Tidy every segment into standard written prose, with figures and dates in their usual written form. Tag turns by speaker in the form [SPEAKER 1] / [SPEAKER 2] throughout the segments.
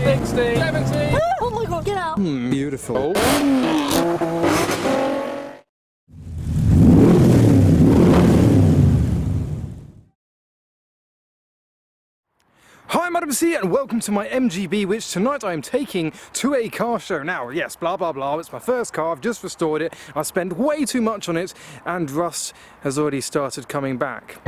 [SPEAKER 1] 60, 70.
[SPEAKER 2] Oh my god, get out.
[SPEAKER 3] Beautiful. Hi, Madam C, and welcome to my MGB, which tonight I am taking to a car show. Now, yes, blah blah blah, it's my first car, I've just restored it, I spent way too much on it, and rust has already started coming back.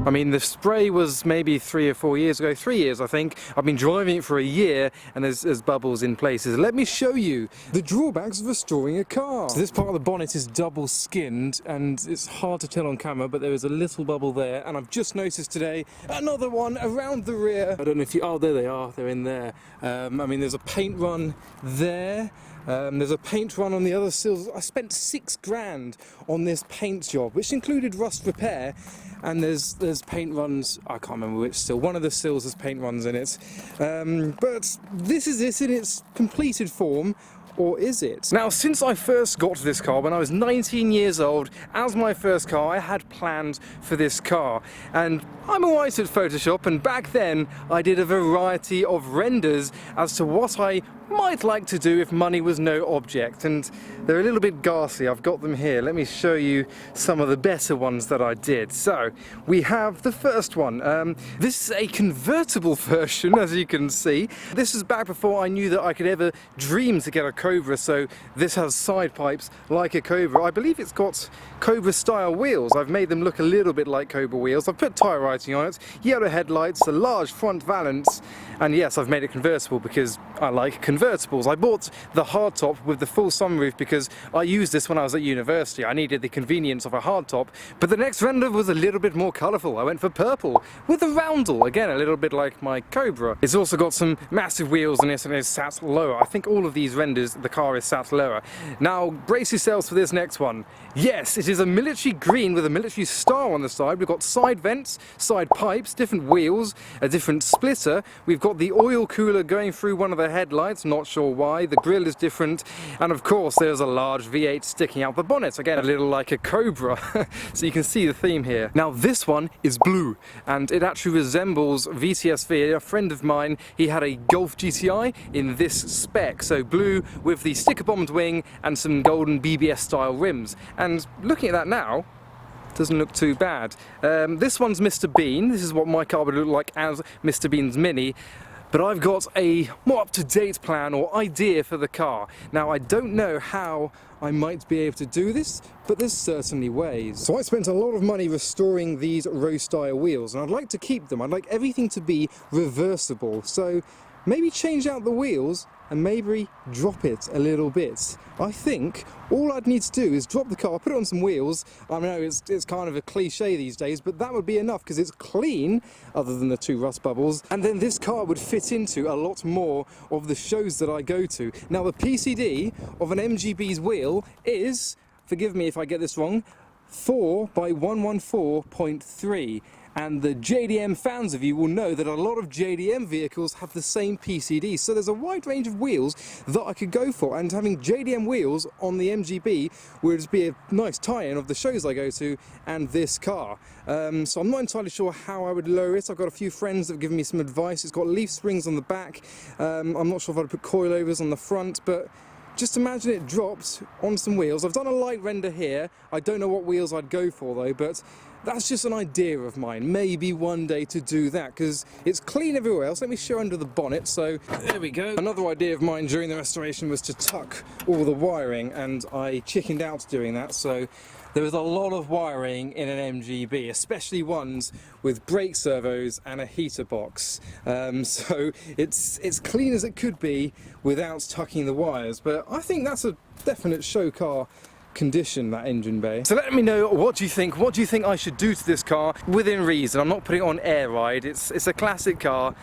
[SPEAKER 3] I mean, the spray was maybe 3 or 4 years ago, 3 years I think. I've been driving it for a year and there's bubbles in places. Let me show you the drawbacks of restoring a car. So this part of the bonnet is double skinned and it's hard to tell on camera, but there is a little bubble there, and I've just noticed today another one around the rear. I don't know if you, oh there they are, they're in there. I mean, there's a paint run there. There's a paint run on the other sills. I spent $6 on this paint job, which included rust repair, and there's paint runs, I can't remember which sill, one of the sills has paint runs in it. But this is it in its completed form. Or is it? Now, since I first got this car when I was 19 years old, as my first car, I had plans for this car. And I'm alright at Photoshop, and back then I did a variety of renders as to what I might like to do if money was no object. And they're a little bit ghastly. I've got them here. Let me show you some of the better ones that I did. So, we have the first one. This is a convertible version, as you can see. This is back before I knew that I could ever dream to get a Cobra, so this has side pipes like a Cobra. I believe it's got Cobra style wheels. I've made them look a little bit like Cobra wheels. I've put tyre writing on it, yellow headlights, a large front valance, and yes, I've made it convertible because I like convertibles. I bought the hardtop with the full sunroof because I used this when I was at university. I needed the convenience of a hardtop, but the next render was a little bit more colourful. I went for purple with a roundel, again a little bit like my Cobra. It's also got some massive wheels in it and it's sat lower. I think all of these renders the car is sat lower. Now brace yourselves for this next one. Yes, it is a military green with a military star on the side. We've got side vents, side pipes, different wheels, a different splitter. We've got the oil cooler going through one of the headlights, not sure why. The grille is different, and of course there's a large V8 sticking out the bonnet, again a little like a Cobra. So you can see the theme here. Now this one is blue and it actually resembles VTSV. A friend of mine, he had a Golf GTI in this spec, so blue with the sticker bombed wing and some golden BBS style rims. And looking at that now, doesn't look too bad. This one's Mr. Bean. This is what my car would look like as Mr. Bean's Mini. But I've got a more up-to-date plan or idea for the car. Now, I don't know how I might be able to do this, but there's certainly ways. So I spent a lot of money restoring these row-style wheels, and I'd like to keep them. I'd like everything to be reversible. So maybe change out the wheels and maybe drop it a little bit. I think all I'd need to do is drop the car, put it on some wheels. I know it's kind of a cliche these days, but that would be enough because it's clean, other than the 2 rust bubbles, and then this car would fit into a lot more of the shows that I go to. Now the PCD of an MGB's wheel is, forgive me if I get this wrong, 4 by 114.3. And the JDM fans of you will know that a lot of JDM vehicles have the same PCD, so there's a wide range of wheels that I could go for, and having JDM wheels on the MGB would be a nice tie-in of the shows I go to and this car. So I'm not entirely sure how I would lower it. I've got a few friends that have given me some advice. It's got leaf springs on the back. I'm not sure if I'd put coilovers on the front, but just imagine it dropped on some wheels. I've done a light render here. I don't know what wheels I'd go for though, but that's just an idea of mine. Maybe one day to do that, because it's clean everywhere else. Let me show under the bonnet. So there we go. Another idea of mine during the restoration was to tuck all the wiring, and I chickened out doing that. So there was a lot of wiring in an MGB, especially ones with brake servos and a heater box. So it's clean as it could be without tucking the wires. But I think that's a definite show car condition, that engine bay. So let me know, what do you think? What do you think I should do to this car within reason? I'm not putting it on air ride. It's a classic car.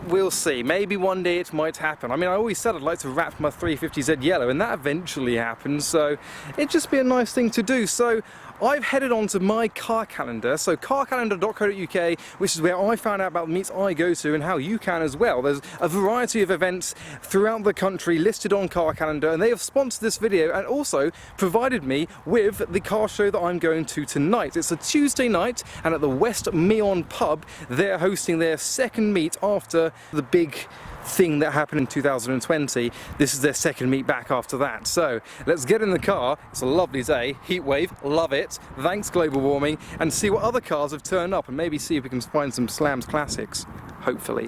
[SPEAKER 3] We'll see. Maybe one day it might happen. I mean, I always said I'd like to wrap my 350Z yellow, and that eventually happened, so it'd just be a nice thing to do. So I've headed on to my car calendar, so carcalendar.co.uk, which is where I found out about the meets I go to and how you can as well. There's a variety of events throughout the country listed on Car Calendar, and they have sponsored this video and also provided me with the car show that I'm going to tonight. It's a Tuesday night, and at the West Meon pub, they're hosting their second meet after the big thing that happened in 2020. This is their second meet back after that. So let's get in the car. It's a lovely day, heat wave, love it, thanks global warming, and see what other cars have turned up and maybe see if we can find some Slams classics, hopefully.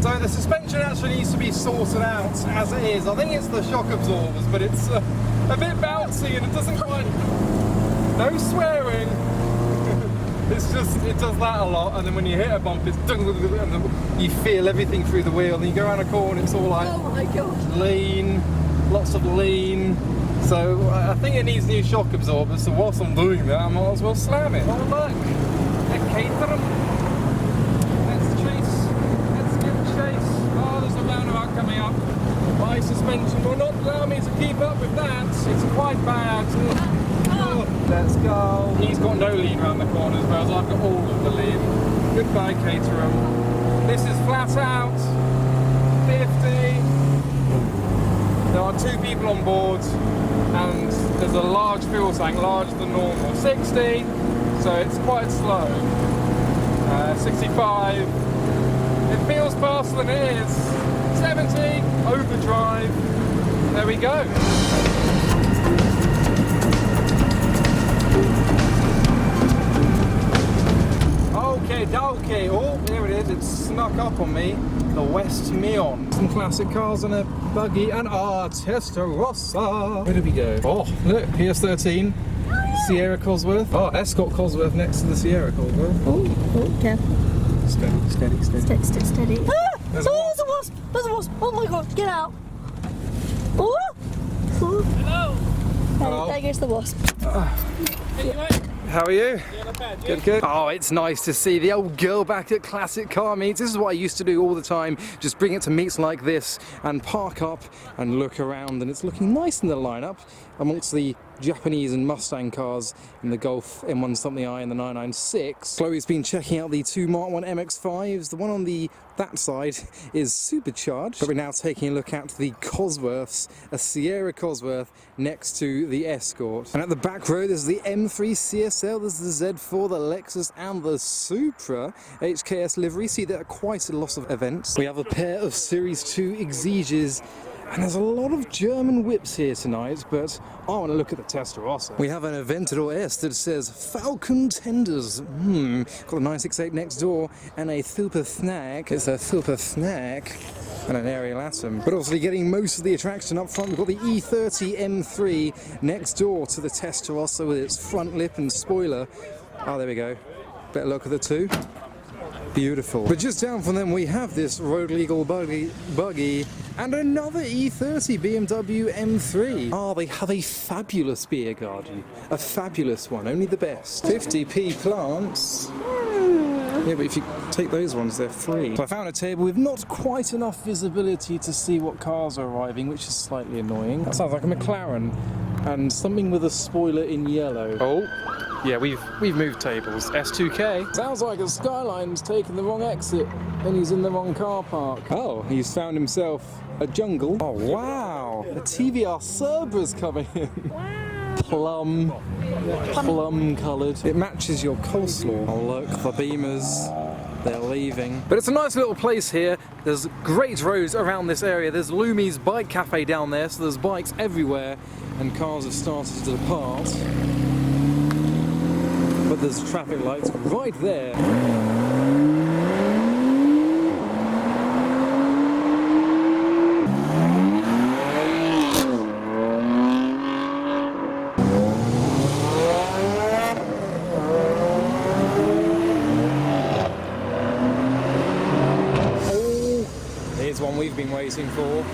[SPEAKER 3] So the suspension actually needs to be sorted out as it is. I think it's the shock absorbers, but it's a bit bouncy and it doesn't quite... No swearing! It's just, it does that a lot, and then when you hit a bump, it's and you feel everything through the wheel, and you go around a corner, it's all like, oh my God, lean, lots of lean. So I think it needs new shock absorbers, so whilst I'm doing that, I might as well slam it. Oh look, a Caterham. Let's chase, let's give chase. Oh, there's a roundabout coming up. My suspension will not allow me to keep up with that. It's quite bad. Let's go. He's got no lean around the corners, whereas I've got all of the lean. Goodbye, Caterham. This is flat out. 50. There are 2 people on board, and there's a large fuel tank, larger than normal. 60, so it's quite slow. 65. It feels faster than it is. 70. Overdrive. There we go. Okay, oh, there it is, it's snuck up on me, the West Meon. Some classic cars and a buggy and Testarossa. Where do we go? Oh, look, PS13, Sierra Cosworth. Oh, Escort Cosworth next to the Sierra Cosworth.
[SPEAKER 1] Oh, careful.
[SPEAKER 3] Steady.
[SPEAKER 1] Steady. Ah! There's a wasp! There's a wasp! Oh my God, get out! Oh! Hello!
[SPEAKER 3] Hello.
[SPEAKER 1] There goes the wasp.
[SPEAKER 3] How are you?
[SPEAKER 2] Yeah, not bad.
[SPEAKER 3] Good. Oh, it's nice to see the old girl back at classic car meets. This is what I used to do all the time. Just bring it to meets like this and park up and look around, and it's looking nice in the lineup amongst the Japanese and Mustang cars in the Golf M1 something I and the 996. Chloe's been checking out the 2 Mark 1 MX-5s. The one on that side is supercharged, but we're now taking a look at the Cosworths, a Sierra Cosworth next to the Escort. And at the back row there's the M3 CSL, there's the Z4, the Lexus and the Supra HKS livery. See, there are quite a lot of events. We have a pair of Series 2 Exiges. And there's a lot of German whips here tonight, but I want to look at the Testarossa. We have an Aventador S that says Falcon Tenders. Got a 968 next door and a Thulpa Snack. It's a Thulpa Snack and an Ariel Atom. But obviously getting most of the attraction up front, we've got the E30 M3 next door to the Testarossa with its front lip and spoiler. Oh, there we go. Better look at the 2. Beautiful. But just down from them we have this road legal buggy and another E30 BMW M3. Oh, they have a fabulous beer garden. A fabulous one, only the best. 50p plants. Yeah, but if you take those ones, they're free. So I found a table with not quite enough visibility to see what cars are arriving, which is slightly annoying. That sounds like a McLaren and something with a spoiler in yellow. Oh. Yeah, we've moved tables. S2K. Sounds like a Skyline's taken the wrong exit and he's in the wrong car park. Oh, he's found himself a jungle. Oh, wow. A TVR Cerbra's coming in. Wow. Plum coloured. It matches your coleslaw. Oh, look, the Beamers. They're leaving. But it's a nice little place here. There's great roads around this area. There's Lumi's Bike Cafe down there, so there's bikes everywhere and cars have started to depart. But there's traffic lights right there. Oh, here's one we've been waiting for.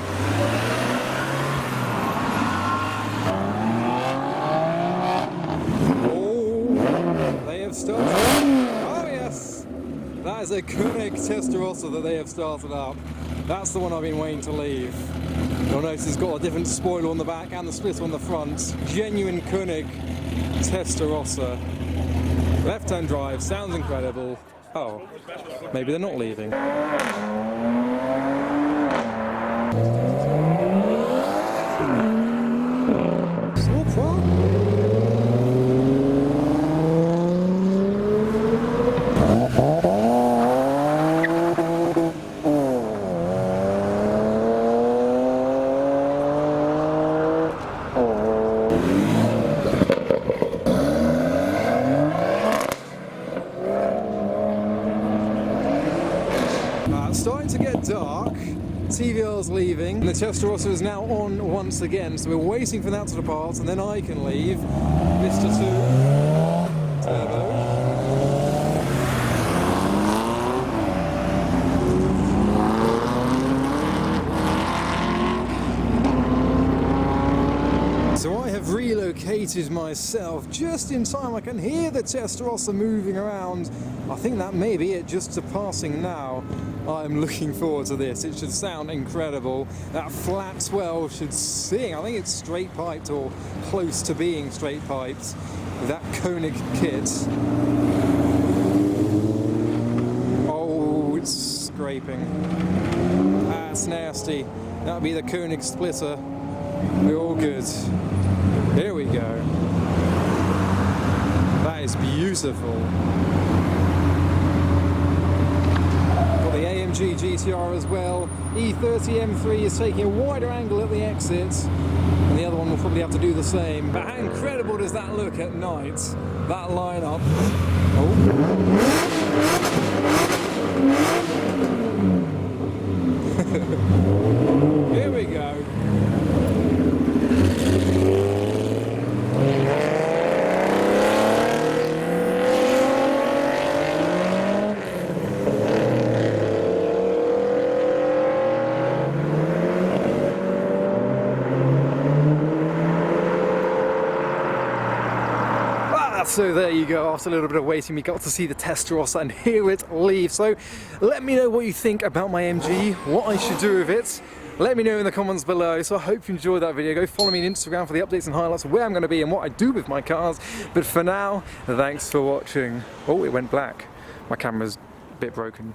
[SPEAKER 3] Started. Oh yes! That is a Koenig Testarossa that they have started up. That's the one I've been waiting to leave. You'll notice it's got a different spoiler on the back and the split on the front. Genuine Koenig Testarossa. Left-hand drive, sounds incredible. Oh, maybe they're not leaving. to get dark. TVR's leaving, and the Testarossa is now on once again, so we're waiting for that to depart, and then I can leave. Mr. 2, turbo. So I have relocated myself just in time. I can hear the Testarossa moving around. I think that may be it, just passing now. I'm looking forward to this. It should sound incredible. That flat swell should sing. I think it's straight piped or close to being straight piped with that Koenig kit. Oh, it's scraping. That's nasty. That'll be the Koenig splitter. We're all good. Here we go. That is beautiful. Got the AMG GTR as well. E30 M3 is taking a wider angle at the exit, and the other one will probably have to do the same. But how incredible does that look at night? That lineup. Oh. Here we go. So there you go, after a little bit of waiting we got to see the Testarossa and hear it leave. So let me know what you think about my MG, what I should do with it. Let me know in the comments below. So I hope you enjoyed that video. Go follow me on Instagram for the updates and highlights of where I'm going to be and what I do with my cars. But for now, thanks for watching. Oh, it went black. My camera's a bit broken.